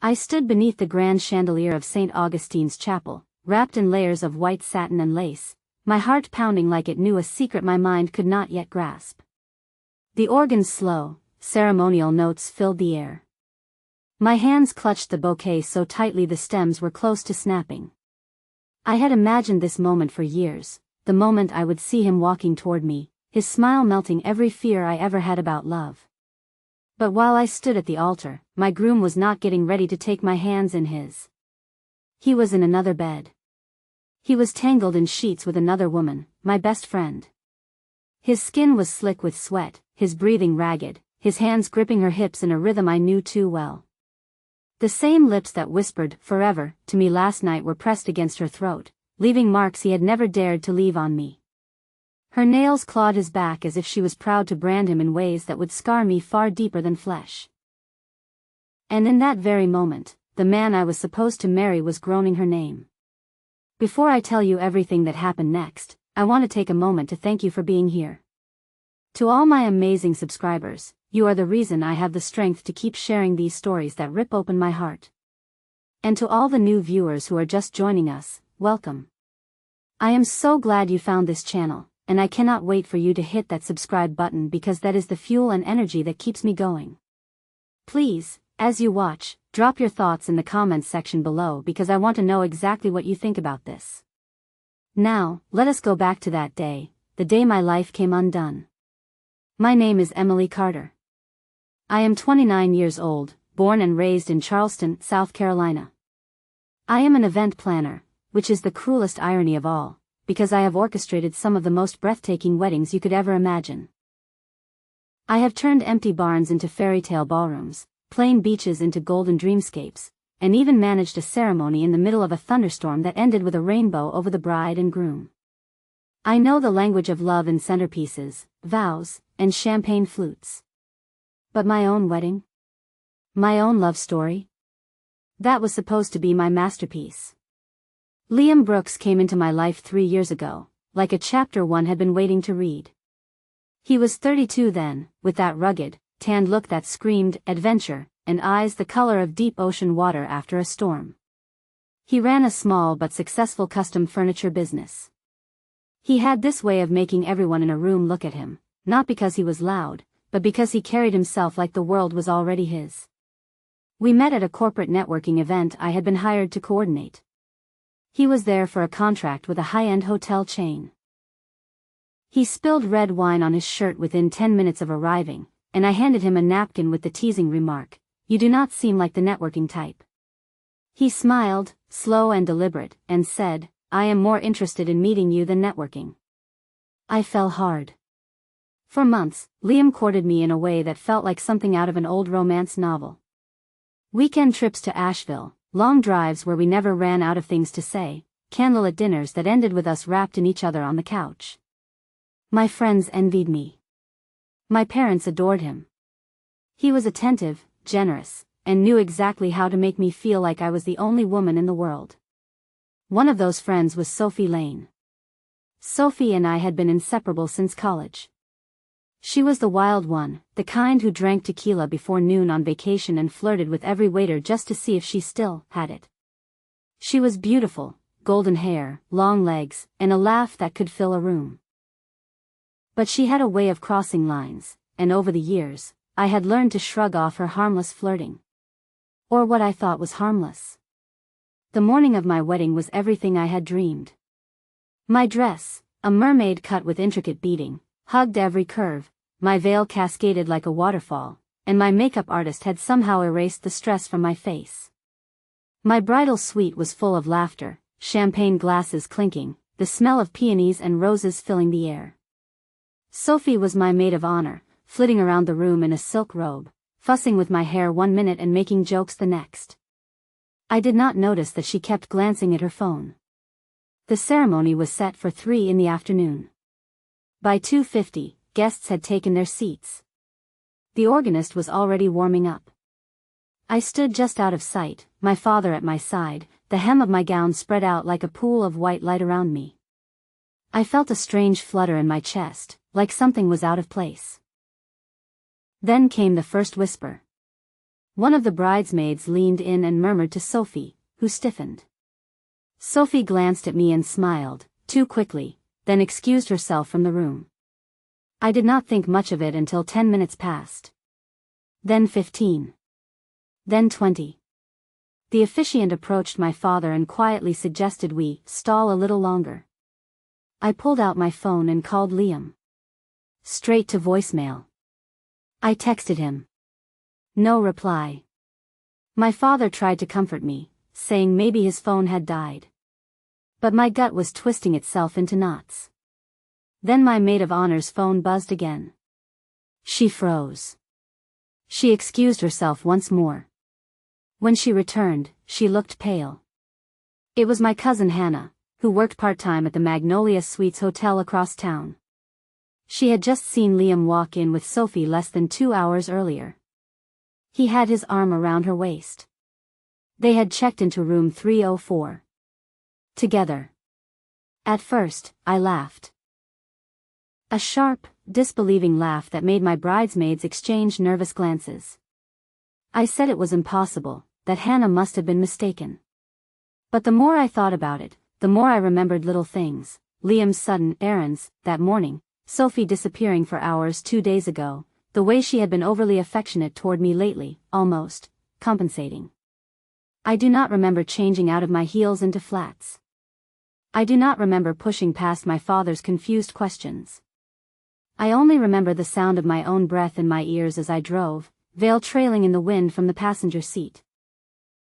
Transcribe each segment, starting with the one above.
I stood beneath the grand chandelier of St. Augustine's chapel, wrapped in layers of white satin and lace, my heart pounding like it knew a secret my mind could not yet grasp. The organ's slow, ceremonial notes filled the air. My hands clutched the bouquet so tightly the stems were close to snapping. I had imagined this moment for years, the moment I would see him walking toward me, his smile melting every fear I ever had about love. But while I stood at the altar, my groom was not getting ready to take my hands in his. He was in another bed. He was tangled in sheets with another woman, my best friend. His skin was slick with sweat, his breathing ragged, his hands gripping her hips in a rhythm I knew too well. The same lips that whispered, "forever," to me last night were pressed against her throat, leaving marks he had never dared to leave on me. Her nails clawed his back as if she was proud to brand him in ways that would scar me far deeper than flesh. And in that very moment, the man I was supposed to marry was groaning her name. Before I tell you everything that happened next, I want to take a moment to thank you for being here. To all my amazing subscribers, you are the reason I have the strength to keep sharing these stories that rip open my heart. And to all the new viewers who are just joining us, welcome. I am so glad you found this channel, and I cannot wait for you to hit that subscribe button because that is the fuel and energy that keeps me going. Please, as you watch, drop your thoughts in the comments section below because I want to know exactly what you think about this. Now, let us go back to that day, the day my life came undone. My name is Emily Carter. I am 29 years old, born and raised in Charleston, South Carolina. I am an event planner, which is the cruelest irony of all, because I have orchestrated some of the most breathtaking weddings you could ever imagine. I have turned empty barns into fairy tale ballrooms, plain beaches into golden dreamscapes, and even managed a ceremony in the middle of a thunderstorm that ended with a rainbow over the bride and groom. I know the language of love in centerpieces, vows, and champagne flutes. But my own wedding? My own love story? That was supposed to be my masterpiece. Liam Brooks came into my life 3 years ago, like a chapter one had been waiting to read. He was 32 then, with that rugged, tanned look that screamed adventure, and eyes the color of deep ocean water after a storm. He ran a small but successful custom furniture business. He had this way of making everyone in a room look at him, not because he was loud, but because he carried himself like the world was already his. We met at a corporate networking event I had been hired to coordinate. He was there for a contract with a high-end hotel chain. He spilled red wine on his shirt within 10 minutes of arriving, and I handed him a napkin with the teasing remark, "You do not seem like the networking type." He smiled, slow and deliberate, and said, "I am more interested in meeting you than networking." I fell hard. For months, Liam courted me in a way that felt like something out of an old romance novel. Weekend trips to Asheville, long drives where we never ran out of things to say, candlelit dinners that ended with us wrapped in each other on the couch. My friends envied me. My parents adored him. He was attentive, generous, and knew exactly how to make me feel like I was the only woman in the world. One of those friends was Sophie Lane. Sophie and I had been inseparable since college. She was the wild one, the kind who drank tequila before noon on vacation and flirted with every waiter just to see if she still had it. She was beautiful, golden hair, long legs, and a laugh that could fill a room. But she had a way of crossing lines, and over the years, I had learned to shrug off her harmless flirting. Or what I thought was harmless. The morning of my wedding was everything I had dreamed. My dress, a mermaid cut with intricate beading, hugged every curve, my veil cascaded like a waterfall, and my makeup artist had somehow erased the stress from my face. My bridal suite was full of laughter, champagne glasses clinking, the smell of peonies and roses filling the air. Sophie was my maid of honor, flitting around the room in a silk robe, fussing with my hair one minute and making jokes the next. I did not notice that she kept glancing at her phone. The ceremony was set for 3 in the afternoon. By 2:50, guests had taken their seats. The organist was already warming up. I stood just out of sight, my father at my side, the hem of my gown spread out like a pool of white light around me. I felt a strange flutter in my chest, like something was out of place. Then came the first whisper. One of the bridesmaids leaned in and murmured to Sophie, who stiffened. Sophie glanced at me and smiled, too quickly, then excused herself from the room. I did not think much of it until 10 minutes passed. Then 15. Then 20. The officiant approached my father and quietly suggested we stall a little longer. I pulled out my phone and called Liam. Straight to voicemail. I texted him. No reply. My father tried to comfort me, saying maybe his phone had died. But my gut was twisting itself into knots. Then my maid of honor's phone buzzed again. She froze. She excused herself once more. When she returned, she looked pale. It was my cousin Hannah, who worked part-time at the Magnolia Suites Hotel across town. She had just seen Liam walk in with Sophie less than 2 hours earlier. He had his arm around her waist. They had checked into room 304. Together. At first, I laughed. A sharp, disbelieving laugh that made my bridesmaids exchange nervous glances. I said it was impossible, that Hannah must have been mistaken. But the more I thought about it, the more I remembered little things: Liam's sudden errands that morning, Sophie disappearing for hours 2 days ago, the way she had been overly affectionate toward me lately, almost compensating. I do not remember changing out of my heels into flats. I do not remember pushing past my father's confused questions. I only remember the sound of my own breath in my ears as I drove, veil trailing in the wind from the passenger seat.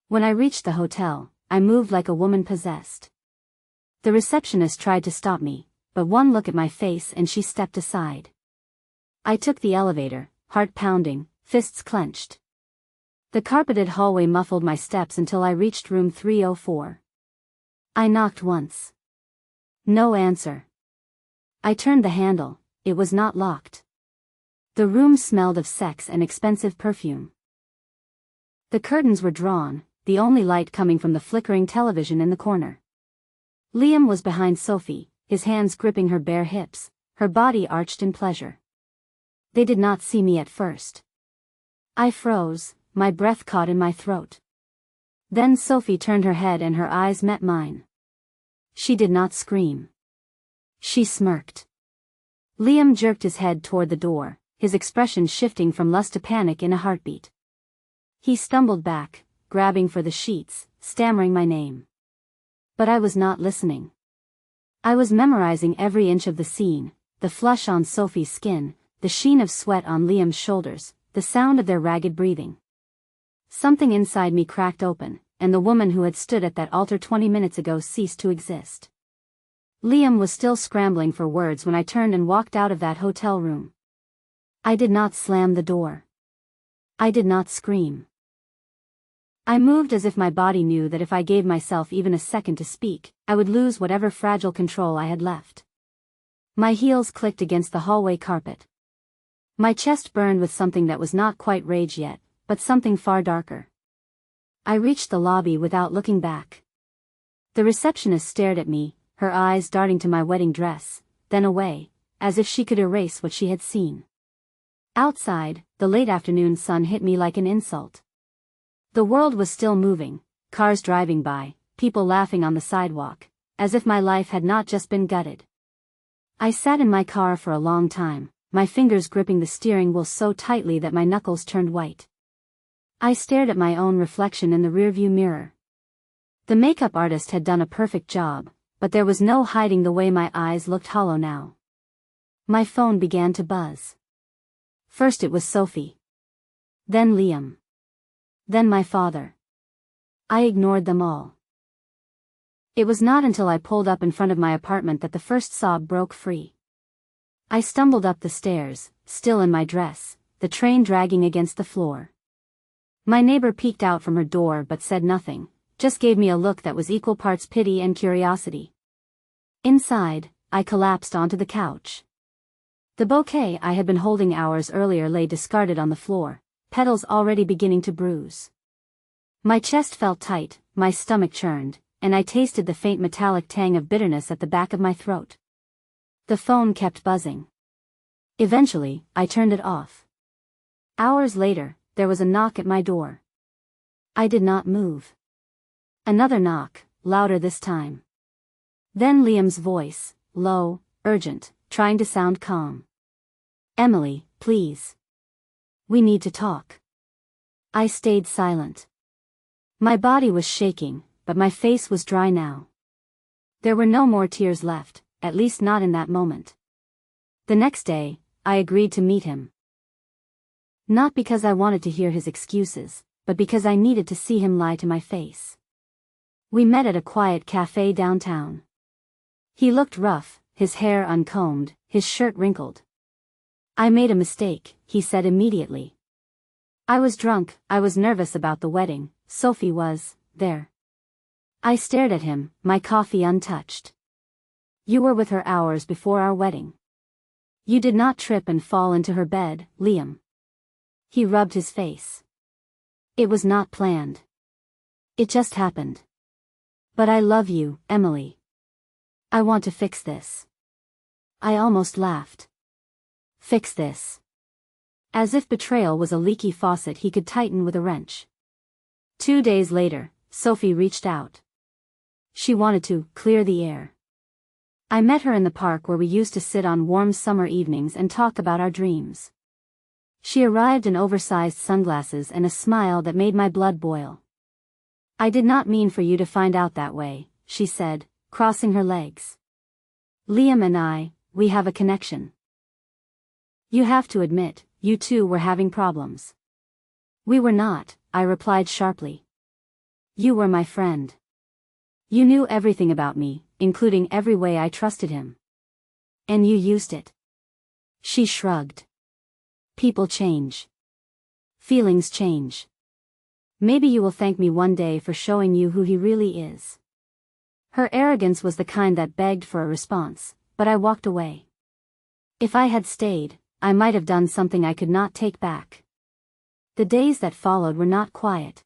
When I reached the hotel, I moved like a woman possessed. The receptionist tried to stop me, but one look at my face and she stepped aside. I took the elevator, heart pounding, fists clenched. The carpeted hallway muffled my steps until I reached room 304. I knocked once. No answer. I turned the handle. It was not locked. The room smelled of sex and expensive perfume. The curtains were drawn, the only light coming from the flickering television in the corner. Liam was behind Sophie, his hands gripping her bare hips, her body arched in pleasure. They did not see me at first. I froze, my breath caught in my throat. Then Sophie turned her head and her eyes met mine. She did not scream. She smirked. Liam jerked his head toward the door, his expression shifting from lust to panic in a heartbeat. He stumbled back, grabbing for the sheets, stammering my name. But I was not listening. I was memorizing every inch of the scene: the flush on Sophie's skin, the sheen of sweat on Liam's shoulders, the sound of their ragged breathing. Something inside me cracked open, and the woman who had stood at that altar 20 minutes ago ceased to exist. Liam was still scrambling for words when I turned and walked out of that hotel room. I did not slam the door. I did not scream. I moved as if my body knew that if I gave myself even a second to speak, I would lose whatever fragile control I had left. My heels clicked against the hallway carpet. My chest burned with something that was not quite rage yet, but something far darker. I reached the lobby without looking back. The receptionist stared at me, her eyes darting to my wedding dress, then away, as if she could erase what she had seen. Outside, the late afternoon sun hit me like an insult. The world was still moving, cars driving by, people laughing on the sidewalk, as if my life had not just been gutted. I sat in my car for a long time, my fingers gripping the steering wheel so tightly that my knuckles turned white. I stared at my own reflection in the rearview mirror. The makeup artist had done a perfect job, but there was no hiding the way my eyes looked hollow now. My phone began to buzz. First it was Sophie. Then Liam. Then my father. I ignored them all. It was not until I pulled up in front of my apartment that the first sob broke free. I stumbled up the stairs, still in my dress, the train dragging against the floor. My neighbor peeked out from her door but said nothing, just gave me a look that was equal parts pity and curiosity. Inside, I collapsed onto the couch. The bouquet I had been holding hours earlier lay discarded on the floor, petals already beginning to bruise. My chest felt tight, my stomach churned, and I tasted the faint metallic tang of bitterness at the back of my throat. The phone kept buzzing. Eventually, I turned it off. Hours later, there was a knock at my door. I did not move. Another knock, louder this time. Then Liam's voice, low, urgent, trying to sound calm. "Emily, please. We need to talk." I stayed silent. My body was shaking, but my face was dry now. There were no more tears left, at least not in that moment. The next day, I agreed to meet him. Not because I wanted to hear his excuses, but because I needed to see him lie to my face. We met at a quiet cafe downtown. He looked rough, his hair uncombed, his shirt wrinkled. "I made a mistake," he said immediately. "I was drunk, I was nervous about the wedding, Sophie was there." I stared at him, my coffee untouched. "You were with her hours before our wedding. You did not trip and fall into her bed, Liam." He rubbed his face. "It was not planned. It just happened. But I love you, Emily. I want to fix this." I almost laughed. Fix this. As if betrayal was a leaky faucet he could tighten with a wrench. 2 days later, Sophie reached out. She wanted to clear the air. I met her in the park where we used to sit on warm summer evenings and talk about our dreams. She arrived in oversized sunglasses and a smile that made my blood boil. "I did not mean for you to find out that way," she said, crossing her legs. "Liam and we have a connection. You have to admit, you two were having problems." "We were not," I replied sharply. "You were my friend. You knew everything about me, including every way I trusted him. And you used it." She shrugged. "People change. Feelings change. Maybe you will thank me one day for showing you who he really is." Her arrogance was the kind that begged for a response, but I walked away. If I had stayed, I might have done something I could not take back. The days that followed were not quiet.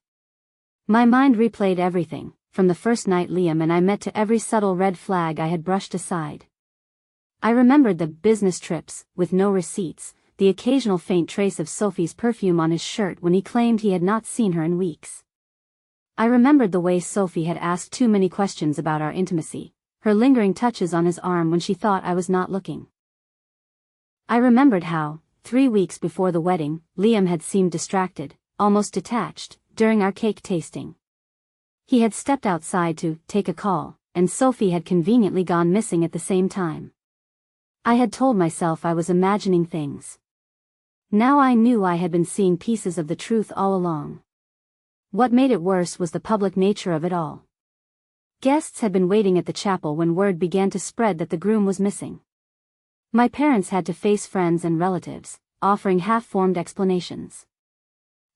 My mind replayed everything, from the first night Liam and I met to every subtle red flag I had brushed aside. I remembered the business trips, with no receipts, the occasional faint trace of Sophie's perfume on his shirt when he claimed he had not seen her in weeks. I remembered the way Sophie had asked too many questions about our intimacy, her lingering touches on his arm when she thought I was not looking. I remembered how, 3 weeks before the wedding, Liam had seemed distracted, almost detached, during our cake tasting. He had stepped outside to take a call, and Sophie had conveniently gone missing at the same time. I had told myself I was imagining things. Now I knew I had been seeing pieces of the truth all along. What made it worse was the public nature of it all. Guests had been waiting at the chapel when word began to spread that the groom was missing. My parents had to face friends and relatives, offering half-formed explanations.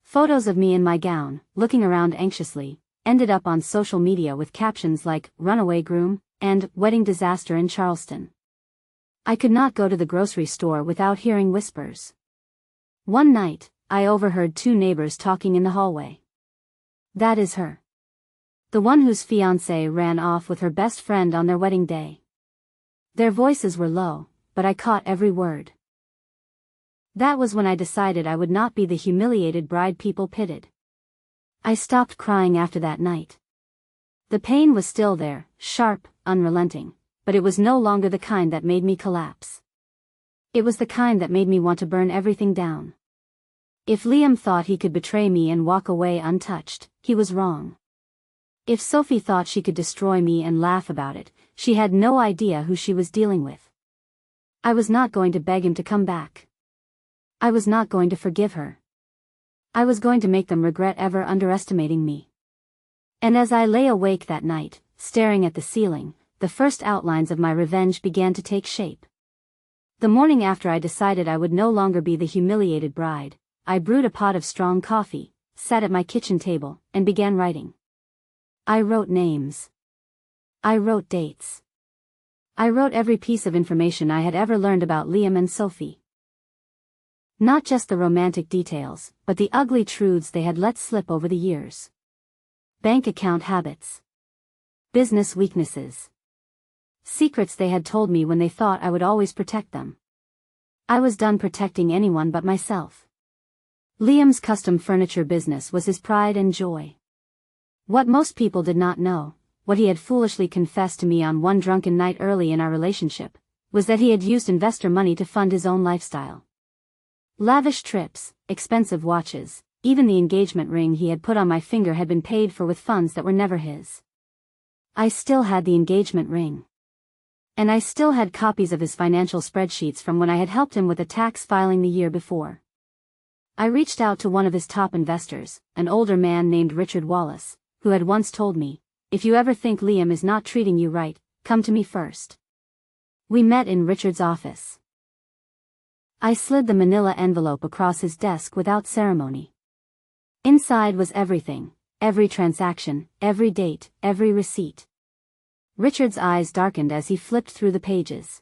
Photos of me in my gown, looking around anxiously, ended up on social media with captions like "runaway groom" and "wedding disaster in Charleston." I could not go to the grocery store without hearing whispers. One night, I overheard 2 neighbors talking in the hallway. "That is her. The one whose fiancé ran off with her best friend on their wedding day." Their voices were low, but I caught every word. That was when I decided I would not be the humiliated bride people pitied. I stopped crying after that night. The pain was still there, sharp, unrelenting, but it was no longer the kind that made me collapse. It was the kind that made me want to burn everything down. If Liam thought he could betray me and walk away untouched, he was wrong. If Sophie thought she could destroy me and laugh about it, she had no idea who she was dealing with. I was not going to beg him to come back. I was not going to forgive her. I was going to make them regret ever underestimating me. And as I lay awake that night, staring at the ceiling, the first outlines of my revenge began to take shape. The morning after I decided I would no longer be the humiliated bride, I brewed a pot of strong coffee, sat at my kitchen table, and began writing. I wrote names. I wrote dates. I wrote every piece of information I had ever learned about Liam and Sophie. Not just the romantic details, but the ugly truths they had let slip over the years. Bank account habits. Business weaknesses. Secrets they had told me when they thought I would always protect them. I was done protecting anyone but myself. Liam's custom furniture business was his pride and joy. What most people did not know, what he had foolishly confessed to me on one drunken night early in our relationship, was that he had used investor money to fund his own lifestyle. Lavish trips, expensive watches, even the engagement ring he had put on my finger had been paid for with funds that were never his. I still had the engagement ring. And I still had copies of his financial spreadsheets from when I had helped him with a tax filing the year before. I reached out to one of his top investors, an older man named Richard Wallace, who had once told me, "If you ever think Liam is not treating you right, come to me first." We met in Richard's office. I slid the manila envelope across his desk without ceremony. Inside was everything, every transaction, every date, every receipt. Richard's eyes darkened as he flipped through the pages.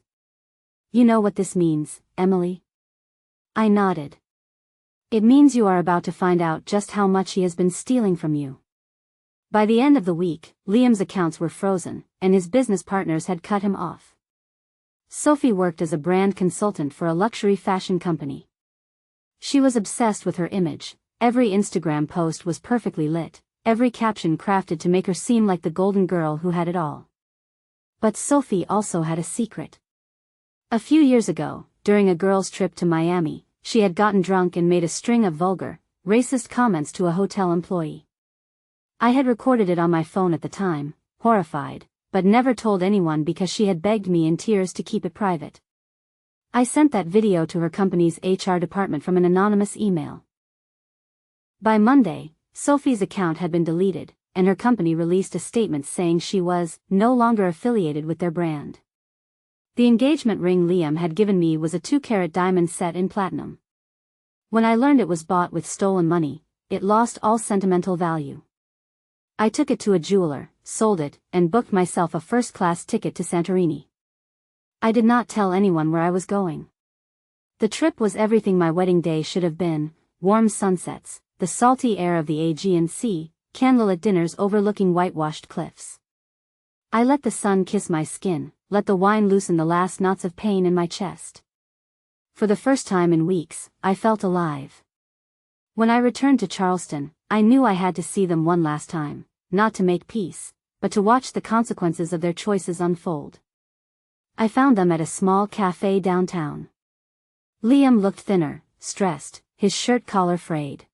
"You know what this means, Emily?" I nodded. "It means you are about to find out just how much he has been stealing from you." By the end of the week, Liam's accounts were frozen, and his business partners had cut him off. Sophie worked as a brand consultant for a luxury fashion company. She was obsessed with her image. Every Instagram post was perfectly lit, every caption crafted to make her seem like the golden girl who had it all. But Sophie also had a secret. A few years ago, during a girls' trip to Miami, she had gotten drunk and made a string of vulgar, racist comments to a hotel employee. I had recorded it on my phone at the time, horrified, but never told anyone because she had begged me in tears to keep it private. I sent that video to her company's HR department from an anonymous email. By Monday, Sophie's account had been deleted, and her company released a statement saying she was no longer affiliated with their brand. The engagement ring Liam had given me was a 2-carat diamond set in platinum. When I learned it was bought with stolen money, it lost all sentimental value. I took it to a jeweler, sold it, and booked myself a first-class ticket to Santorini. I did not tell anyone where I was going. The trip was everything my wedding day should have been: warm sunsets, the salty air of the Aegean Sea, candlelit dinners overlooking whitewashed cliffs. I let the sun kiss my skin, let the wine loosen the last knots of pain in my chest. For the first time in weeks, I felt alive. When I returned to Charleston, I knew I had to see them one last time, not to make peace, but to watch the consequences of their choices unfold. I found them at a small cafe downtown. Liam looked thinner, stressed, his shirt collar frayed.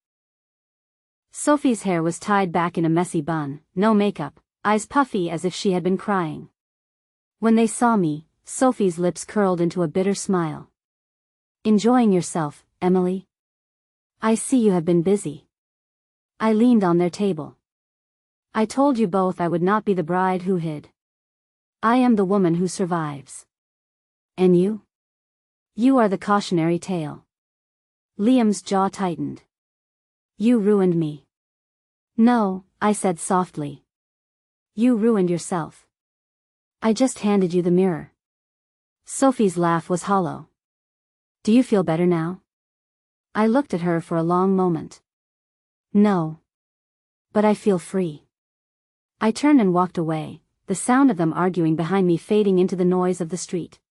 Sophie's hair was tied back in a messy bun, no makeup, eyes puffy as if she had been crying. When they saw me, Sophie's lips curled into a bitter smile. "Enjoying yourself, Emily? I see you have been busy." I leaned on their table. "I told you both I would not be the bride who hid. I am the woman who survives. And you? You are the cautionary tale." Liam's jaw tightened. "You ruined me." "No," I said softly. "You ruined yourself. I just handed you the mirror." Sophie's laugh was hollow. "Do you feel better now?" I looked at her for a long moment. "No. But I feel free." I turned and walked away, the sound of them arguing behind me fading into the noise of the street.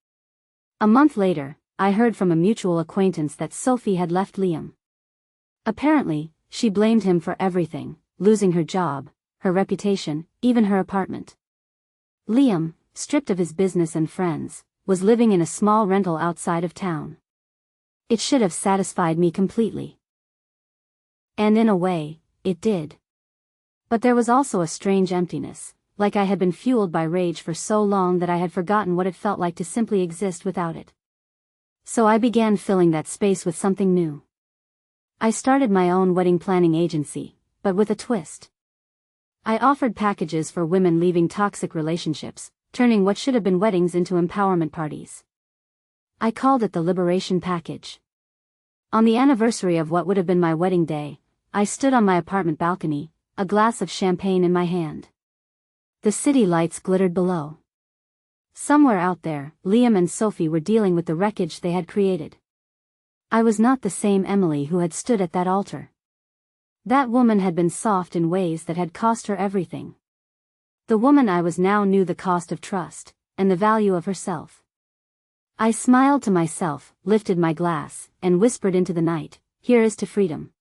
A month later, I heard from a mutual acquaintance that Sophie had left Liam. Apparently, she blamed him for everything, losing her job, her reputation, even her apartment. Liam, stripped of his business and friends, was living in a small rental outside of town. It should have satisfied me completely. And in a way, it did. But there was also a strange emptiness, like I had been fueled by rage for so long that I had forgotten what it felt like to simply exist without it. So I began filling that space with something new. I started my own wedding planning agency, but with a twist. I offered packages for women leaving toxic relationships, turning what should have been weddings into empowerment parties. I called it the Liberation Package. On the anniversary of what would have been my wedding day, I stood on my apartment balcony, a glass of champagne in my hand. The city lights glittered below. Somewhere out there, Liam and Sophie were dealing with the wreckage they had created. I was not the same Emily who had stood at that altar. That woman had been soft in ways that had cost her everything. The woman I was now knew the cost of trust, and the value of herself. I smiled to myself, lifted my glass, and whispered into the night, "Here is to freedom."